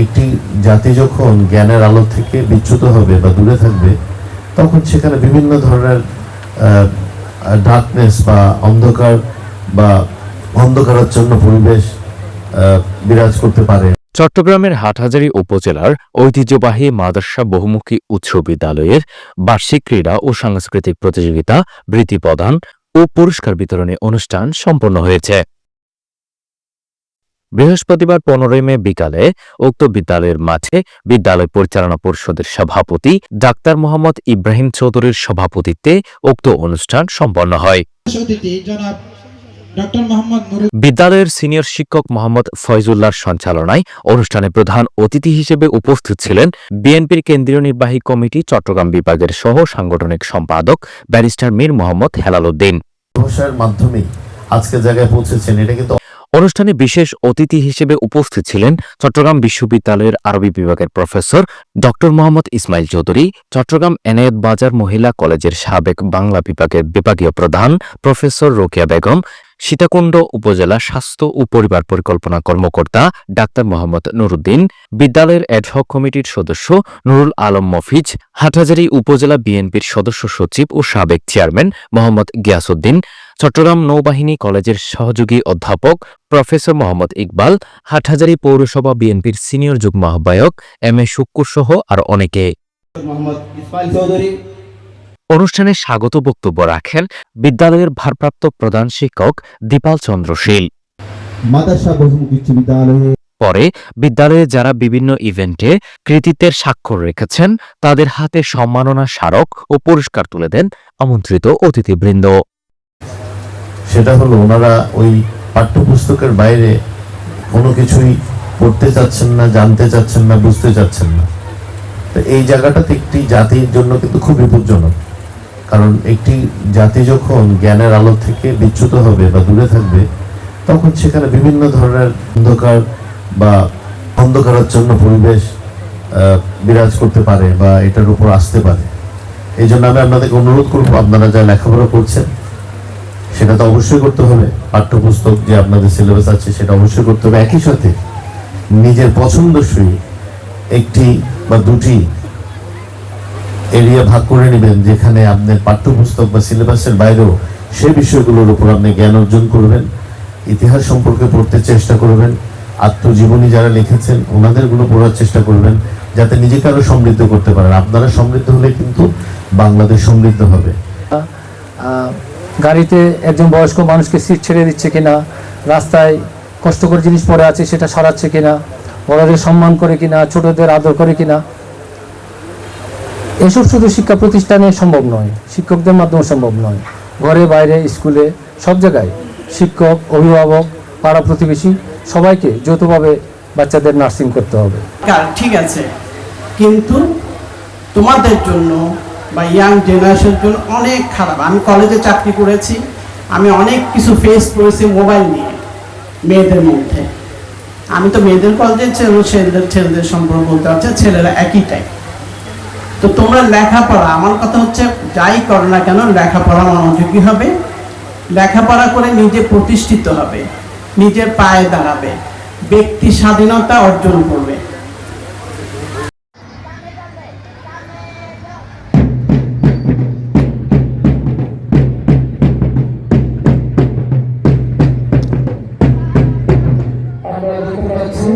একটি জাতি যখন জ্ঞানের আলো থেকে বিচ্যুত হবে বা দূরে থাকবে, তখন সেখানে বিভিন্ন ধরনের ডার্কনেস বা অন্ধকারাচ্ছন্ন পরিবেশ বিরাজ করতে পারে। চট্টগ্রামের হাটহাজারী উপজেলার ঐতিহ্যবাহী মাদ্রাসা বহুমুখী উচ্চ বিদ্যালয়ের বার্ষিক ক্রীড়া ও সাংস্কৃতিক প্রতিযোগিতা, বৃত্তি প্রদান ও পুরস্কার বিতরণী অনুষ্ঠান সম্পন্ন হয়েছে। বৃহস্পতিবার 15 মে বিকালে উক্ত বিদ্যালয়ের মাঠে বিদ্যালয় পরিচালনা পরিষদের সভাপতি ডাক্তার মোহাম্মদ ইব্রাহিম চৌধুরীর সভাপতিত্বে উক্ত অনুষ্ঠান সম্পন্ন হয়। বিদ্যালয়ের সিনিয়র শিক্ষক মোহাম্মদ ফয়জুল্লাহর সঞ্চালনায় অনুষ্ঠানে প্রধান অতিথি হিসেবে উপস্থিত ছিলেন বিএনপির কেন্দ্রীয় নির্বাহী কমিটি চট্টগ্রাম বিভাগের সহ সাংগঠনিক সম্পাদক ব্যারিস্টার মীর মোহাম্মদ হেলাল উদ্দিন। মাধ্যমে আজকে জায়গায় পৌঁছেছেন, এটা কিন্তু। অনুষ্ঠানে বিশেষ অতিথি হিসেবে উপস্থিত ছিলেন চট্টগ্রাম বিশ্ববিদ্যালয়ের আরবি বিভাগের প্রফেসর ডক্টর মোহাম্মদ ইসমাইল চৌধুরী, চট্টগ্রাম এনায়েত বাজার মহিলা কলেজের সাবেক বাংলা বিভাগের বিভাগীয় প্রধান প্রফেসর রোকেয়া বেগম, সীতাকুণ্ড উপজেলা স্বাস্থ্য ও পরিবার পরিকল্পনা কর্মকর্তা ডাক্তার মোহাম্মদ নুরুদ্দিন, বিদ্যালয়ের অ্যাডহক কমিটির সদস্য নুরুল আলম মফিজ, হাটহাজারী উপজেলা বিএনপির সদস্য সচিব ও সাবেক চেয়ারম্যান মোহাম্মদ গিয়াসউদ্দিন, চট্টগ্রাম নৌবাহিনী কলেজের সহযোগী অধ্যাপক প্রফেসর মোহাম্মদ ইকবাল, হাটহাজারী পৌরসভা বিএনপির সিনিয়র যুগ্ম আহ্বায়ক এম এ শুক্কুর সহ আর অনেকে। অনুষ্ঠানে স্বাগত বক্তব্য রাখেন বিদ্যালয়ের ভারপ্রাপ্ত প্রধান শিক্ষক দীপাল চন্দ্র শীল। পরে বিদ্যালয়ে যারা বিভিন্ন ইভেন্টে কৃতিত্বের স্বাক্ষর রেখেছেন তাদের হাতে সম্মাননা স্মারক ও পুরস্কার তুলে দেন আমন্ত্রিত অতিথিবৃন্দ। সেটা হলো ওনারা ওই পাঠ্যপুস্তকের বাইরে কোনো কিছুই পড়তে চাচ্ছেন না, জানতে চাচ্ছেন না, বুঝতে চাচ্ছেন না। তো এই জায়গাটাতে একটি জাতির জন্য কিন্তু খুব বিপজ্জনক, কারণ একটি জাতি যখন জ্ঞানের আলো থেকে বিচ্যুত হবে বা দূরে থাকবে, তখন সেখানে বিভিন্ন ধরনের অন্ধকারাচ্ছন্ন পরিবেশ বিরাজ করতে পারে বা এটার উপর আসতে পারে। এই জন্য আমি আপনাদেরকে অনুরোধ করবো, আপনারা যা লেখাপড়া করছেন সেটা তো অবশ্যই করতে হবে, পাঠ্যপুস্তক যে আপনাদের সিলেবাস আছে সেটা অবশ্যই করতে হবে। একই সাথে নিজের পছন্দসই একটি বা দুটি এরিয়া ভাগ করে নেবেন, যেখানে আপনার পাঠ্যপুস্তক বা সিলেবাসের বাইরেও সেই বিষয়গুলোর উপর আপনি জ্ঞান অর্জন করবেন, ইতিহাস সম্পর্কে পড়তে চেষ্টা করবেন, আত্মজীবনী যারা লিখেছেন ওনাদের গুলো পড়ার চেষ্টা করবেন, যাতে নিজেকে আরো সমৃদ্ধ করতে পারেন। আপনারা সমৃদ্ধ হলে কিন্তু বাংলাদেশ সমৃদ্ধ হবে। গাড়িতে একজন বয়স্ক মানুষকে সিট ছেড়ে দিচ্ছে কিনা, রাস্তায় কষ্টকর জিনিস পড়ে আছে সেটা সরাচ্ছে কিনা, বড়দের সম্মান করে কিনা, ছোটদের আদর করে কিনা, এসব শুধু শিক্ষা প্রতিষ্ঠানে সম্ভব নয়, শিক্ষকদের মাধ্যমে সম্ভব নয়, ঘরে বাইরে স্কুলে সব জায়গায় শিক্ষক, অভিভাবক, পাড়া প্রতিবেশী সবাইকে যৌথভাবে বাচ্চাদের নার্সিং করতে হবে। ঠিক আছে, কিন্তু তোমাদের জন্য বা ইয়াং জেনারেশনের জন্য অনেক খারাপ। আমি কলেজে চাকরি করেছি, আমি অনেক কিছু ফেস করেছি মোবাইল নিয়ে মেয়েদের মধ্যে। আমি তো মেয়েদের কলেজে ছেলেদের সম্পর্ক বলতে পারছি, ছেলেরা একই টাইপ। তো তোমরা লেখাপড়া, আমার কথা হচ্ছে যাই করো না কেন লেখাপড়া মনোযোগী হবে, লেখাপড়া করে নিজে প্রতিষ্ঠিত হবে, নিজের পায়ে দাঁড়াবে, ব্যক্তি স্বাধীনতা অর্জন করবে। আমরা দেখতে পাচ্ছি